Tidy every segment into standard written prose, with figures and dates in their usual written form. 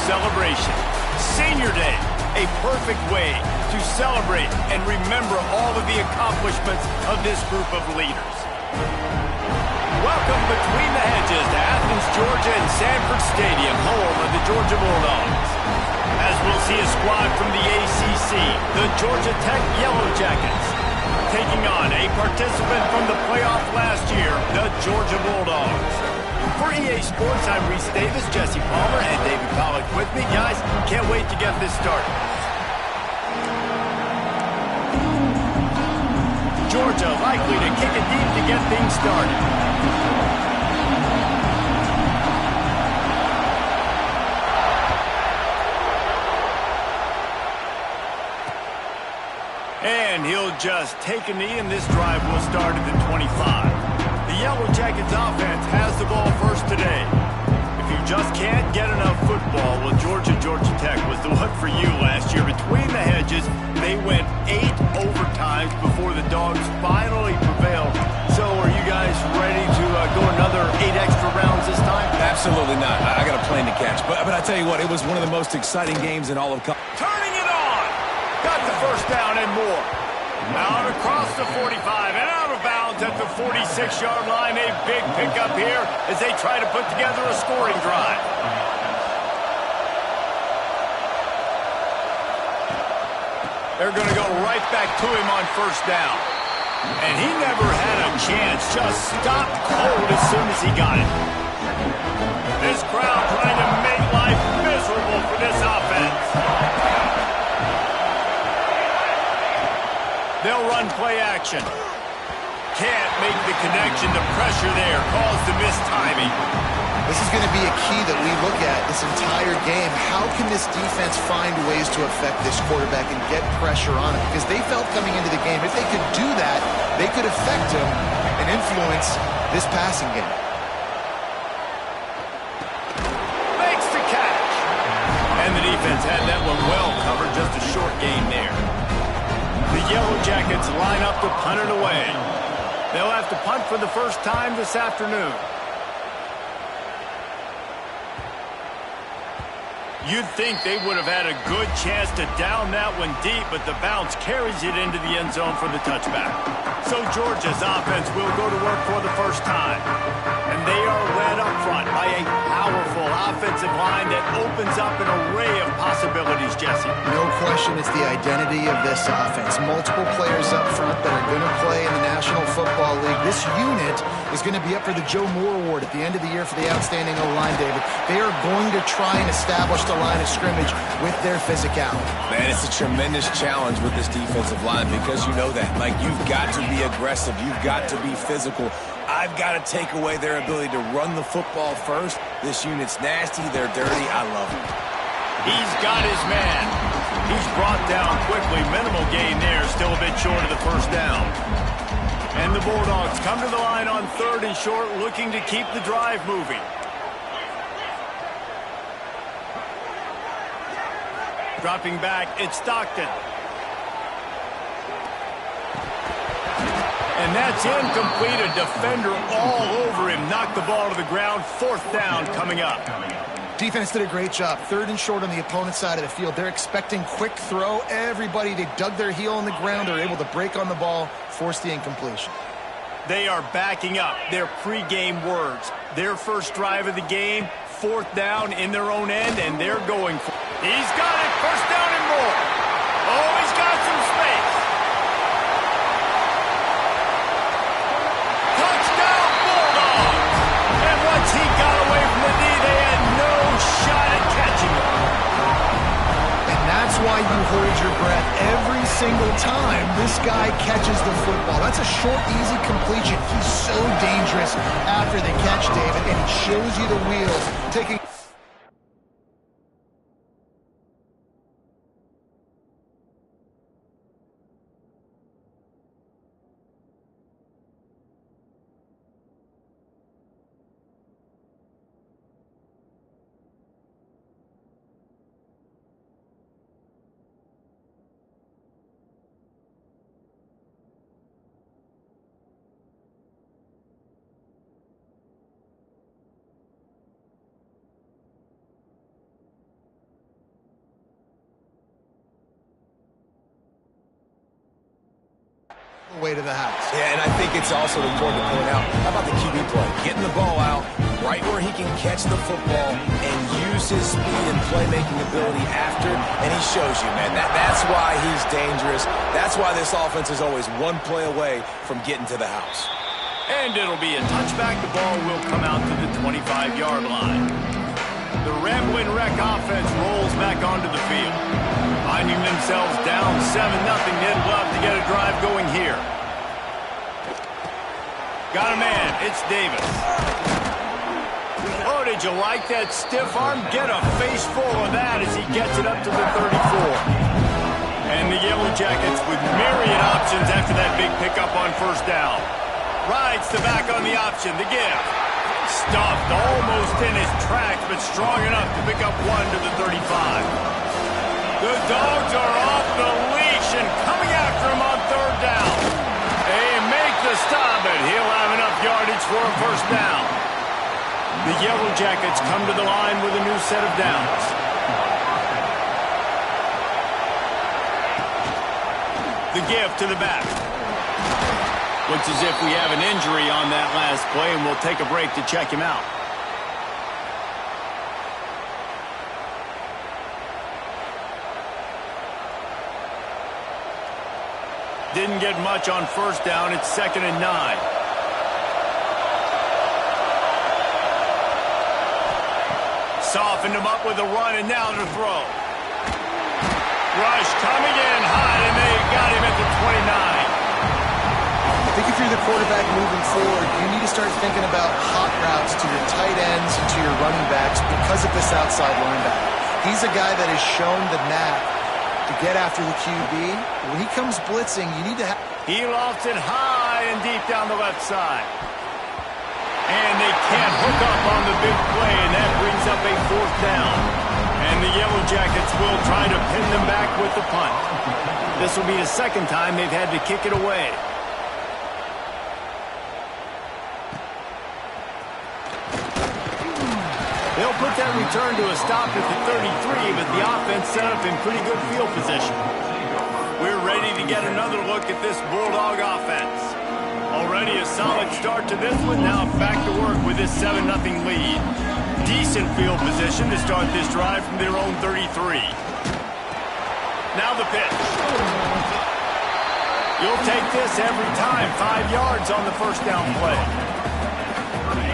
celebration. Senior Day, a perfect way to celebrate and remember all of the accomplishments of this group of leaders. Welcome between the hedges to Athens, Georgia and Sanford Stadium, home of the Georgia Bulldogs. As we'll see a squad from the ACC, the Georgia Tech Yellow Jackets, taking on a participant from the playoff last year, the Georgia Bulldogs. For EA Sports, I'm Reese Davis, Jesse Palmer, and David Pollack with me. Guys, can't wait to get this started. Georgia likely to kick it deep to get things started. And he'll just take a knee, and this drive will start at the 25. The Yellow Jackets offense has the ball first today. If you just can't get enough football, well, Georgia Tech was the one for you last year. Between the hedges, they went 8 overtimes before the Dogs finally prevailed. So are you guys ready to go another 8 extra rounds this time? Absolutely not. I got a plane to catch. But I tell you what, it was one of the most exciting games in all of college. Turning it on! Got the first down and more. Out across the 45 and out of bounds at the 46-yard line. A big pickup here as they try to put together a scoring drive. They're going to go right back to him on first down. And he never had a chance. Just stopped cold as soon as he got it. This crowd trying to make life miserable for this offense. They'll run play action. Can't make the connection. The pressure there caused the missed timing. This is going to be a key that we look at this entire game. How can this defense find ways to affect this quarterback and get pressure on him? Because they felt coming into the game, if they could do that, they could affect him and influence this passing game. Makes the catch. And the defense had that one well covered. Just a short gain there. The Yellow Jackets line up to punt it away. They'll have to punt for the first time this afternoon. You'd think they would have had a good chance to down that one deep, but the bounce carries it into the end zone for the touchback. So Georgia's offense will go to work for the first time. And they are led up front by a powerful offensive line that opens up an array of possibilities, Jesse. No question it's the identity of this offense. Multiple players up front that are going to play in the National Football League. This unit is going to be up for the Joe Moore Award at the end of the year for the outstanding O-line, David. They are going to try and establish the line of scrimmage with their physicality. Man, it's a tremendous challenge with this defensive line because you know that. Like, you've got to be aggressive. You've got to be physical. I've got to take away their ability to run the football first. This unit's nasty. They're dirty. I love it. He's got his man. He's brought down quickly. Minimal gain there. Still a bit short of the first down. And the Bulldogs come to the line on 3rd and short, looking to keep the drive moving. Dropping back, it's Stockton. And that's incomplete. A defender all over him. Knocked the ball to the ground. 4th down coming up. Defense did a great job. 3rd and short on the opponent's side of the field. They're expecting quick throw. Everybody, they dug their heel on the ground. They're able to break on the ball, force the incompletion. They are backing up their pregame words. Their first drive of the game, 4th down in their own end, and they're going for it. He's got it. 1st down and more. Oh, he's got some space. Touchdown, Bulldogs. And once he got away from the knee, they had no shot at catching him. And that's why you hold your breath every single time this guy catches the football. That's a short, easy completion. He's so dangerous after the catch, David, and he shows you the wheels taking... to the house. Yeah, and I think it's also important to point out, how about the QB play? Getting the ball out right where he can catch the football and use his speed and playmaking ability after, and he shows you, man. That's why he's dangerous. That's why this offense is always one play away from getting to the house. And it'll be a touchback. The ball will come out to the 25-yard line. The Ramblin' Wreck offense rolls back onto the field. Finding themselves down 7-0, they'd love to get a drive going here. Got a man, it's Davis. Oh, did you like that stiff arm? Get a face full of that as he gets it up to the 34. And the Yellow Jackets with myriad options after that big pickup on first down. Rides the back on the option, the give. Stuffed almost in his tracks, but strong enough to pick up one to the 35. The Dogs are off the leash and coming after him on third down. They make the stop, and he'll have enough yardage for a first down. The Yellow Jackets come to the line with a new set of downs. The give to the back. Looks as if we have an injury on that last play, and we'll take a break to check him out. Didn't get much on first down. It's 2nd and 9. Softened him up with a run, and now to throw. Rush coming in hot, and they got him at the 29. I think if you're the quarterback moving forward, you need to start thinking about hot routes to your tight ends and to your running backs because of this outside linebacker. He's a guy that has shown the knack to get after the QB. When he comes blitzing, you need to have... He lofts it high and deep down the left side. And they can't hook up on the big play, and that brings up a fourth down. And the Yellow Jackets will try to pin them back with the punt. This will be the second time they've had to kick it away. They'll put that return to a stop at the 33, but the offense set up in pretty good field position. We're ready to get another look at this Bulldog offense. Already a solid start to this one. Now back to work with this 7-0 lead. Decent field position to start this drive from their own 33. Now the pitch. You'll take this every time. 5 yards on the first down play.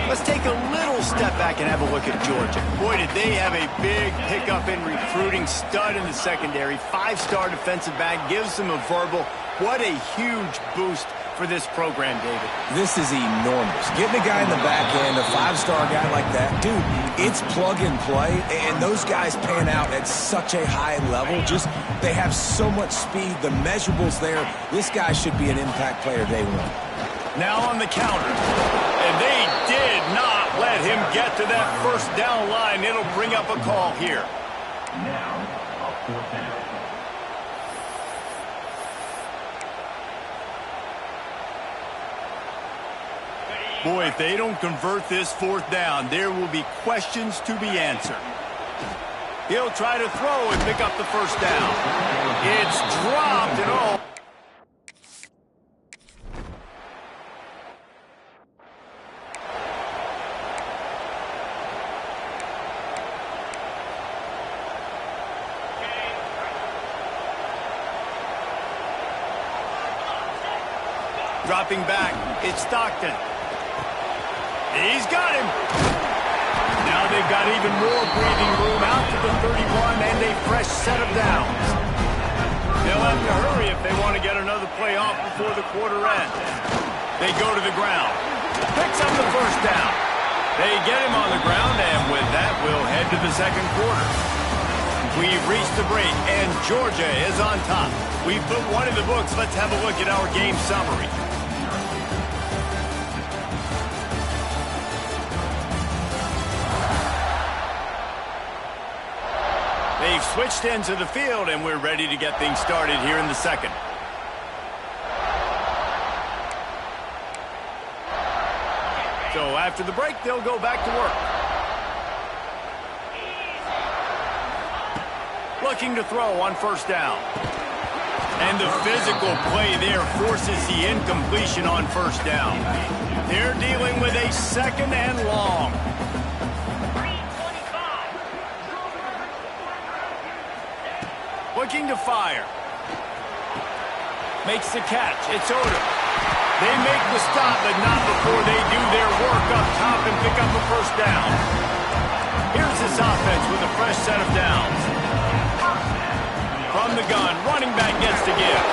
Let's take a little step back and have a look at Georgia. Boy, did they have a big pickup in recruiting. Stud in the secondary. 5-star defensive back. Gives them a verbal. What a huge boost for this program, David. This is enormous. Getting a guy in the back end, a 5-star guy like that, dude, it's plug and play, and those guys pan out at such a high level. Just, they have so much speed. The measurables there. This guy should be an impact player day one. Now on the counter. And they did not let him get to that first down line. It'll bring up a call here. Now, a fourth down. Boy, if they don't convert this fourth down, there will be questions to be answered. He'll try to throw and pick up the first down. It's dropped and all. Dropping back, it's Stockton. He's got him. Now they've got even more breathing room out to the 31 and a fresh set of downs. They'll have to hurry if they want to get another play off before the quarter ends. They go to the ground. Picks up the first down. They get him on the ground, and with that, we'll head to the second quarter. We've reached the break, and Georgia is on top. We've put one in the books. Let's have a look at our game summary. They've switched ends of the field, and we're ready to get things started here in the second. So after the break, they'll go back to work. Looking to throw on first down. And the physical play there forces the incompletion on first down. They're dealing with a second and long. Looking to fire. Makes the catch. It's Odom. They make the stop, but not before they do their work up top and pick up a first down. Here's this offense with a fresh set of downs. From the gun, running back gets to give.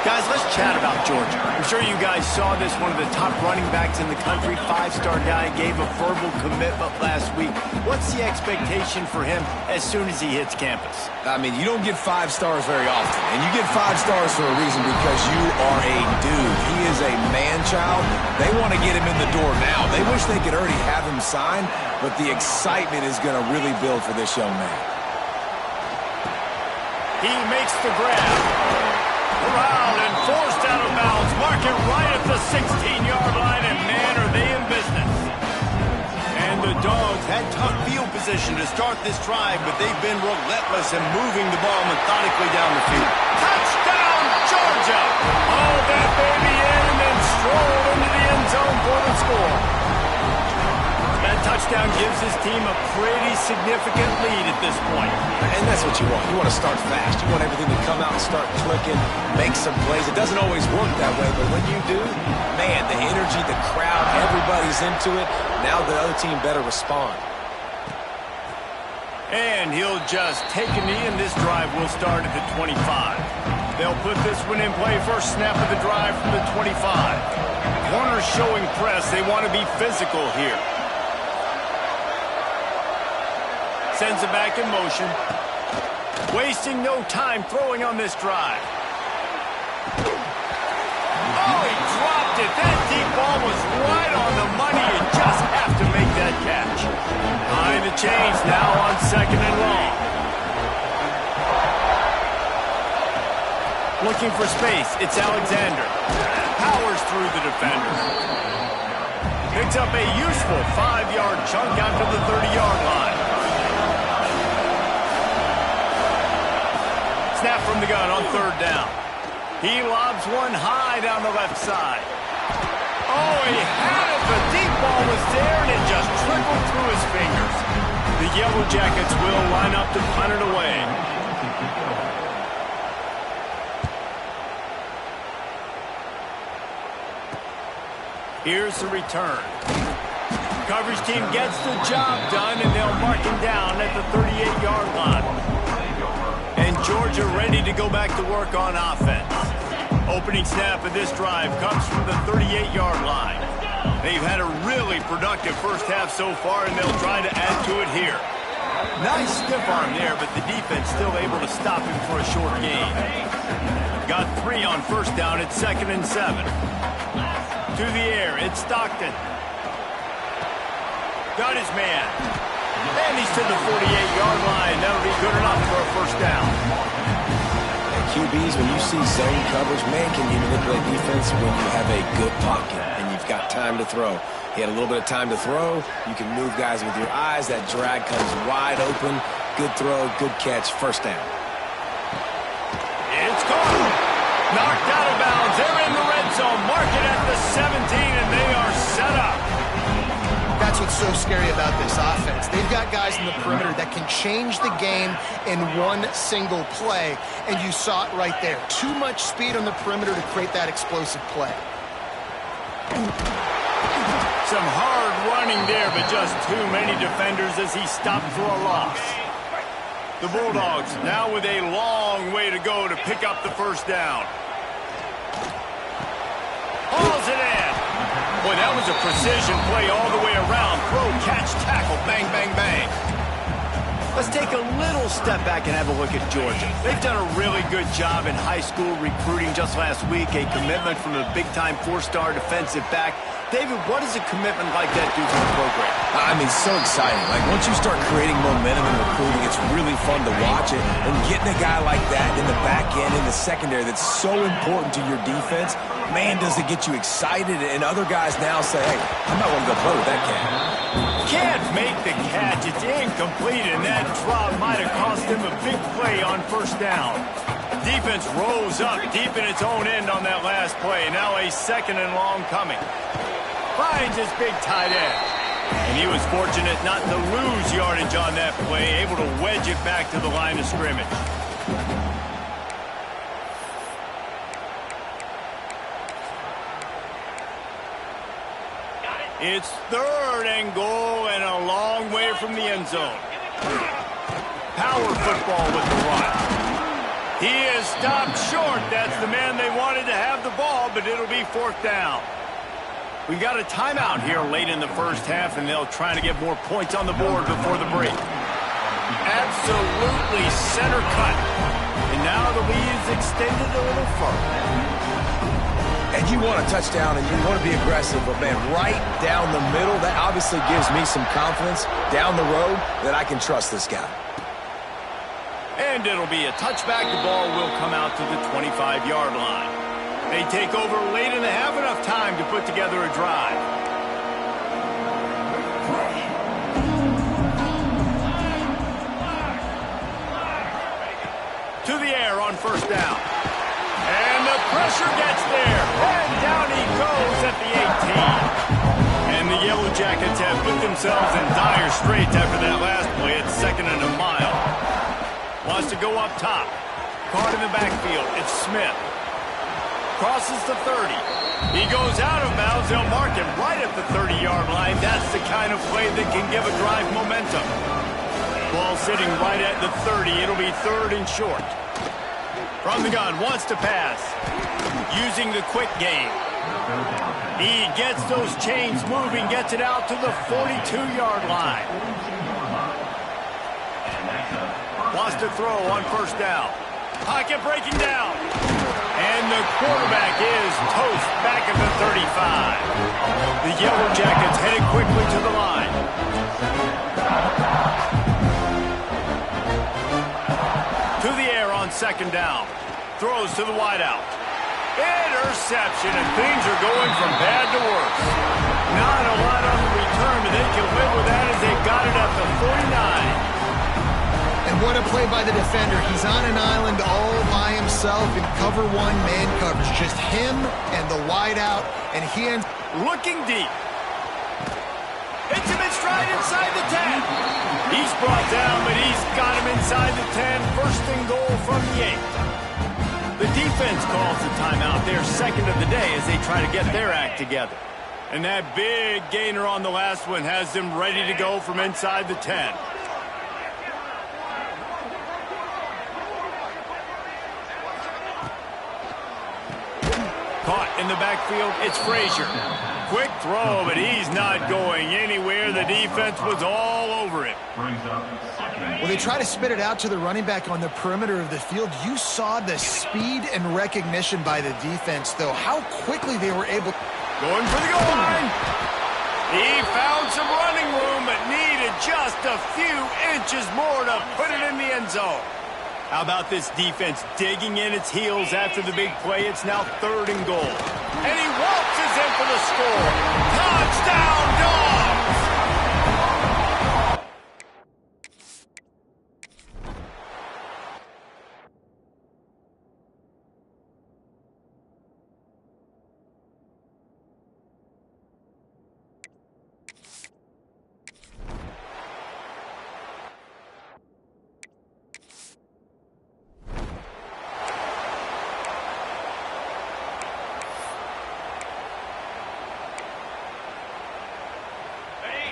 Guys, let's chat about Georgia. I'm sure you guys saw this, one of the top running backs in the country, five-star guy, gave a verbal commitment last week. What's the expectation for him as soon as he hits campus? I mean, you don't get 5 stars very often, and you get 5 stars for a reason because you are a dude. He is a man-child. They want to get him in the door now. They wish they could already have him signed, but the excitement is going to really build for this young man. He makes the grab. Corralled and forced out of bounds. Mark it right at the 16-yard line, and man, are they in business. And the Dogs had tough field position to start this drive, but they've been relentless in moving the ball methodically down the field. Touchdown, Georgia! Oh, that baby in and then strolled into the end zone for the score. That touchdown gives his team a pretty significant lead at this point. And that's what you want. You want to start fast. You want everything to come out and start clicking, make some plays. It doesn't always work that way, but when you do, man, the energy, the crowd, everybody's into it. Now the other team better respond. And he'll just take a knee, and this drive will start at the 25. They'll put this one in play. First snap of the drive from the 25. Corners showing press. They want to be physical here. Sends it back in motion. Wasting no time throwing on this drive. Oh, he dropped it. That deep ball was right on the money. You just have to make that catch. Behind the chains now on second and long. Looking for space. It's Alexander. Powers through the defender. Picks up a useful 5-yard chunk out to the 30-yard line. Snap from the gun on third down. He lobs one high down the left side. Oh, he had it. The deep ball was there, and it just trickled through his fingers. The Yellow Jackets will line up to punt it away. Here's the return. Coverage team gets the job done, and they'll mark him down at the 38-yard line. And Georgia ready to go back to work on offense. Opening snap of this drive comes from the 38-yard line. They've had a really productive first half so far, and they'll try to add to it here. Nice stiff arm there, but the defense still able to stop him for a short gain. Got 3 on first down at 2nd and 7. To the air, it's Stockton. Got his man. And he's to the 48-yard line. That'll be good enough for a first down. And QBs, when you see zone coverage, man, can you manipulate defense when you have a good pocket and you've got time to throw. He had a little bit of time to throw. You can move guys with your eyes. That drag comes wide open. Good throw, good catch, first down. It's caught. Knocked out of bounds. They're in the red zone. Mark it at the 17, and they are set up. That's what's so scary about this offense. They've got guys in the perimeter that can change the game in one single play, and you saw it right there. Too much speed on the perimeter to create that explosive play. Some hard running there, but just too many defenders as he stopped for a loss. The Bulldogs now with a long way to go to pick up the first down. Hauls it in. Boy, that was a precision play all the way around. Throw, catch, tackle, bang, bang, bang. Let's take a little step back and have a look at Georgia. They've done a really good job in high school recruiting. Just last week, a commitment from a big-time 4-star defensive back. David, what does a commitment like that do for the program? I mean, so exciting. Like, once you start creating momentum in recruiting, it's really fun to watch it. And getting a guy like that in the back end, in the secondary, that's so important to your defense, man, does it get you excited. And other guys now say, hey, I'm not going to go play with that cat. Can't make the catch. It's incomplete, and that drop might have cost him a big play on first down. Defense rose up deep in its own end on that last play. Now a second and long coming. Finds his big tight end. And he was fortunate not to lose yardage on that play, able to wedge it back to the line of scrimmage. It's third and goal and a long way from the end zone. Power football with the run. He is stopped short. That's the man they wanted to have the ball, but it'll be fourth down. We've got a timeout here late in the first half, and they'll try to get more points on the board before the break. Absolutely center cut. And now the lead is extended a little further. And you want a touchdown and you want to be aggressive, but man, right down the middle, that obviously gives me some confidence down the road that I can trust this guy. And it'll be a touchback. The ball will come out to the 25-yard line. They take over late and they have enough time to put together a drive. To the air on first down. And the pressure gets there. And down he goes at the 18. And the Yellow Jackets have put themselves in dire straits after that last play. It's second and a mile. Wants to go up top. Caught in the backfield. It's Smith. Crosses the 30. He goes out of bounds. They'll mark him right at the 30-yard line. That's the kind of play that can give a drive momentum. Ball sitting right at the 30. It'll be third and short. From the gun, wants to pass. Using the quick game. He gets those chains moving, gets it out to the 42-yard line. Wants to throw on first down. Pocket breaking down. And the quarterback is toast back at the 35. The Yellow Jackets headed quickly to the line. To the air on second down. Throws to the wideout. Interception, and things are going from bad to worse. Not a lot on the return, but they can live with that as they got it at the 49. And what a play by the defender. He's on an island all by himself in cover one man coverage. Just him and the wideout, and he ends looking deep. Hits him in stride inside the 10. He's brought down, but he's got him inside the 10. First and goal from the 8. The defense calls the timeout, their second of the day, as they try to get their act together. And that big gainer on the last one has them ready to go from inside the 10. Caught in the backfield, it's Frazier. Quick throw, but he's not going anywhere. The defense was all over it. Well, they try to spit it out to the running back on the perimeter of the field. You saw the speed and recognition by the defense, though, how quickly they were able. Going for the goal line. He found some running room, but needed just a few inches more to put it in the end zone. How about this defense digging in its heels after the big play? It's now third and goal. And he waltzes in for the score. Touchdown, Dogs!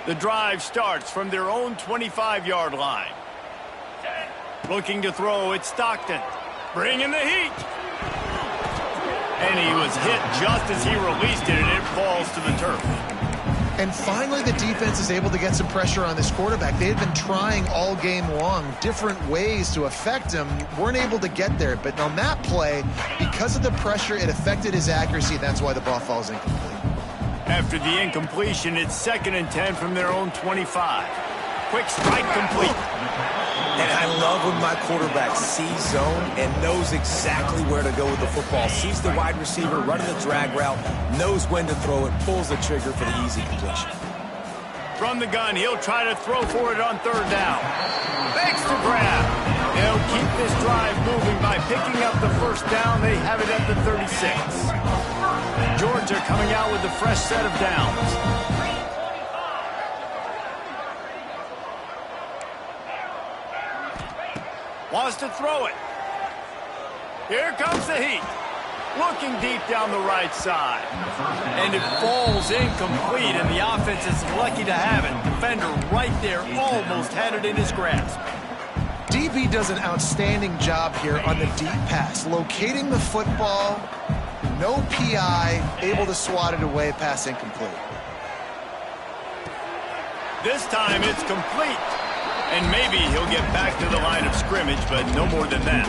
The drive starts from their own 25-yard line. Looking to throw, it's Stockton. Bringing the heat. And he was hit just as he released it, and it falls to the turf. And finally, the defense is able to get some pressure on this quarterback. They've been trying all game long different ways to affect him. Weren't able to get there. But on that play, because of the pressure, it affected his accuracy. That's why the ball falls incomplete. After the incompletion, it's second and 10 from their own 25. Quick strike complete. And I love when my quarterback sees zone and knows exactly where to go with the football. Sees the wide receiver running the drag route, knows when to throw it, pulls the trigger for the easy completion. From the gun, he'll try to throw for it on third down. Makes the grab. They'll keep this drive moving by picking up the first down. They have it at the 36. Georgia coming out with a fresh set of downs. Wants to throw it. Here comes the heat. Looking deep down the right side. And it falls incomplete, and the offense is lucky to have it. Defender right there almost had it in his grasp. DB does an outstanding job here on the deep pass. Locating the football, no PI, able to swat it away, pass incomplete. This time it's complete. And maybe he'll get back to the line of scrimmage, but no more than that.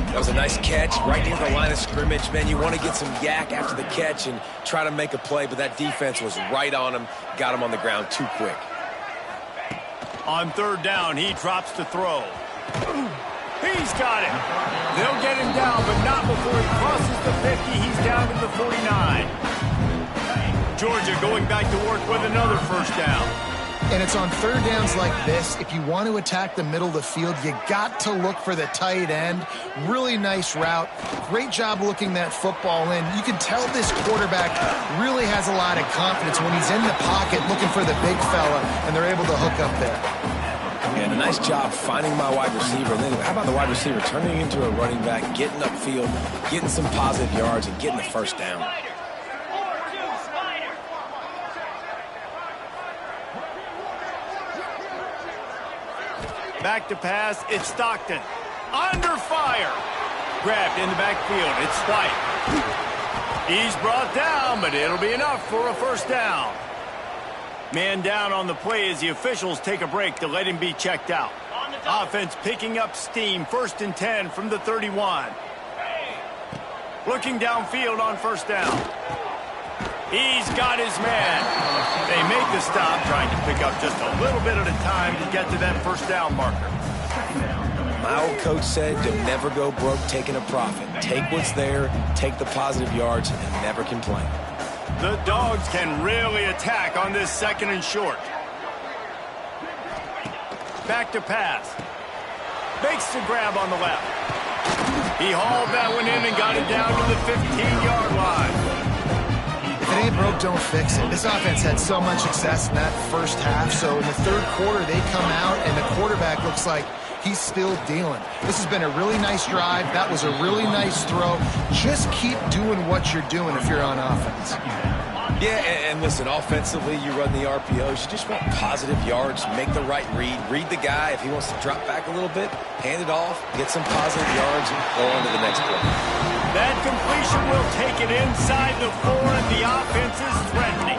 That was a nice catch right near the line of scrimmage. Man, you want to get some yak after the catch and try to make a play, but that defense was right on him, got him on the ground too quick. On third down, he drops to throw. He's got it. They'll get him down, but not before he crosses the 50. He's down to the 49. Georgia going back to work with another first down. And it's on third downs like this. If you want to attack the middle of the field, you got to look for the tight end. Really nice route. Great job looking that football in. You can tell this quarterback really has a lot of confidence when he's in the pocket looking for the big fella, and they're able to hook up there. And a nice job finding my wide receiver. And then how about the wide receiver turning into a running back, getting upfield, getting some positive yards, and getting the first down. Back to pass, it's Stockton. Under fire. Grabbed in the backfield, it's White. He's brought down, but it'll be enough for a first down. Man down on the play as the officials take a break to let him be checked out. Offense picking up steam, 1st and 10 from the 31. Looking downfield on first down. He's got his man. They make the stop, trying to pick up just a little bit at a time to get to that first down marker. My old coach said to never go broke taking a profit. Take what's there, take the positive yards, and never complain. The Dogs can really attack on this 2nd and short. Back to pass. Makes the grab on the left. He hauled that one in and got it down to the 15-yard line. If it ain't broke, don't fix it. This offense had so much success in that first half, so in the third quarter, they come out, and the quarterback looks like he's still dealing. This has been a really nice drive. That was a really nice throw. Just keep doing what you're doing if you're on offense. Yeah, and listen, offensively, you run the RPOs. You just want positive yards, make the right read the guy. If he wants to drop back a little bit, hand it off, get some positive yards, and go on to the next play. That completion will take it inside the 4, and the offense is threatening.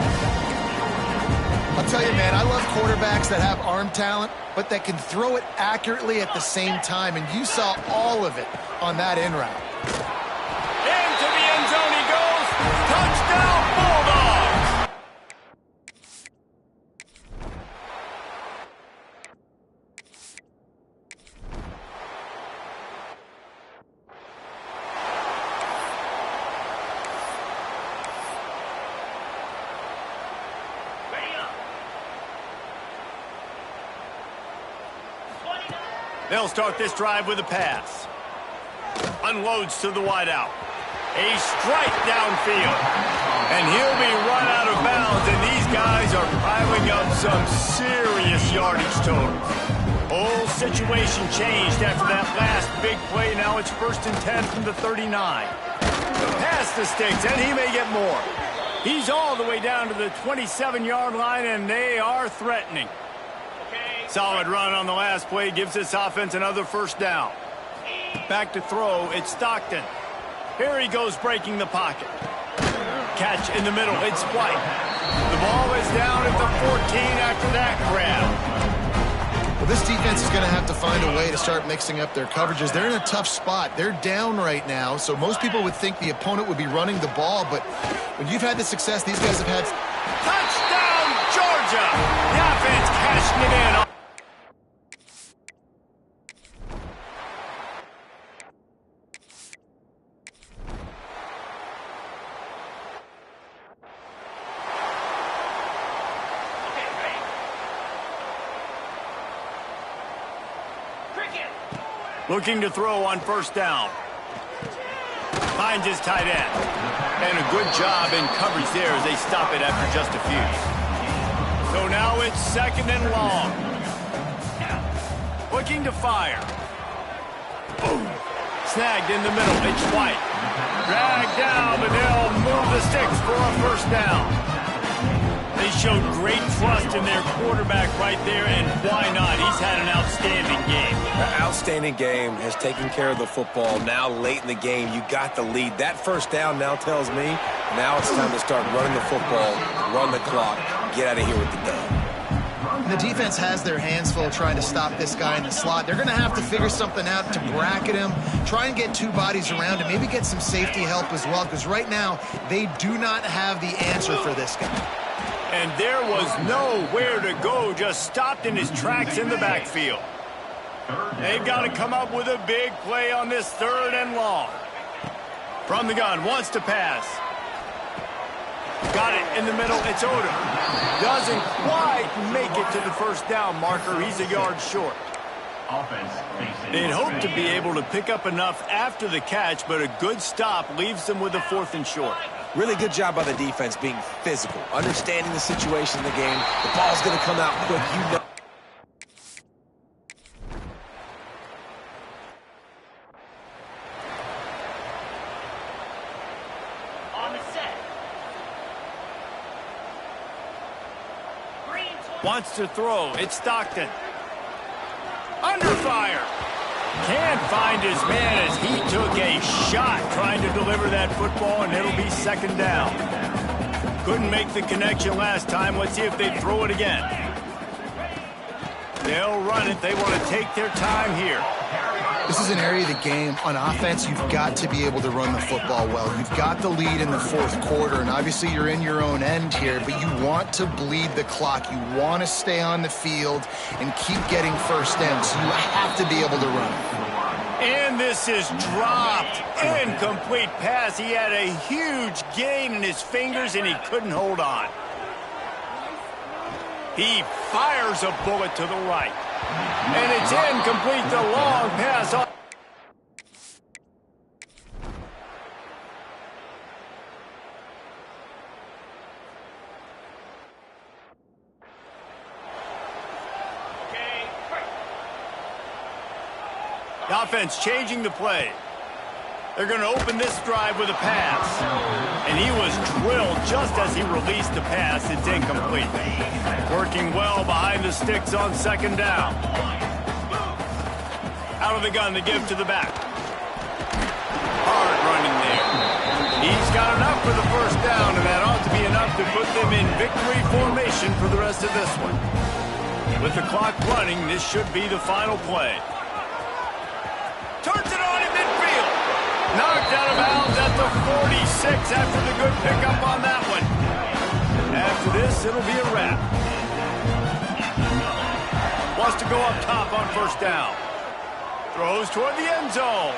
I'll tell you, man, I love quarterbacks that have arm talent, but that can throw it accurately at the same time, and you saw all of it on that in route. Into the end zone he goes. Touchdown, Bulldogs! They'll start this drive with a pass. Unloads to the wideout. A strike downfield. And he'll be run out of bounds, and these guys are piling up some serious yardage totals. Whole situation changed after that last big play. Now it's 1st and 10 from the 39. Pass the sticks, and he may get more. He's all the way down to the 27-yard line, and they are threatening. Solid run on the last play gives this offense another first down. Back to throw, it's Stockton. Here he goes breaking the pocket. Catch in the middle, it's White. The ball is down at the 14 after that grab. Well, this defense is going to have to find a way to start mixing up their coverages. They're in a tough spot. They're down right now, so most people would think the opponent would be running the ball, but when you've had the success these guys have had... Touchdown, Georgia! The offense cashing it in. Looking to throw on first down. Finds his tight end. And a good job in coverage there as they stop it after just a few. So now it's 2nd and long. Looking to fire. Boom. Snagged in the middle. It's White. Dragged down, but they'll move the sticks for a first down. They showed great trust in their quarterback right there, and why not? He's had an outstanding game. An outstanding game, has taken care of the football. Now late in the game, you got the lead. That first down now tells me now it's time to start running the football, run the clock, get out of here with the dub. The defense has their hands full trying to stop this guy in the slot. They're going to have to figure something out to bracket him, try and get two bodies around him, maybe get some safety help as well, because right now they do not have the answer for this guy. And there was nowhere to go, just stopped in his tracks in the backfield. They've got to come up with a big play on this 3rd and long. From the gun, wants to pass. Got it in the middle, it's Odom. Doesn't quite make it to the first down marker. He's a yard short. They'd hope to be able to pick up enough after the catch, but a good stop leaves them with a 4th and short. Really good job by the defense being physical, understanding the situation in the game. The ball's going to come out quick, you know. Wants to throw. It's Stockton. Under fire. Can't find his man as he took a shot trying to deliver that football, and it'll be 2nd down. Couldn't make the connection last time. Let's see if they throw it again. They'll run it. They want to take their time here. This is an area of the game. On offense, you've got to be able to run the football well. You've got the lead in the 4th quarter, and obviously you're in your own end here, but you want to bleed the clock. You want to stay on the field and keep getting first down, so you have to be able to run. And this is dropped. Incomplete pass. He had a huge gain in his fingers, and he couldn't hold on. He fires a bullet to the right. And it's incomplete, the long pass off. The offense changing the play. They're going to open this drive with a pass. And he was drilled just as he released the pass. It's incomplete. Working well behind the sticks on 2nd down. Out of the gun to give to the back. Hard running there. He's got enough for the first down, and that ought to be enough to put them in victory formation for the rest of this one. With the clock running, this should be the final play. Turns it on in midfield. Knocked out of bounds at the 46 after the good pickup on that one. After this, it'll be a wrap. Wants to go up top on first down. Throws toward the end zone.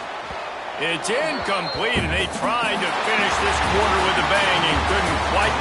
It's incomplete, and they tried to finish this quarter with a bang and couldn't quite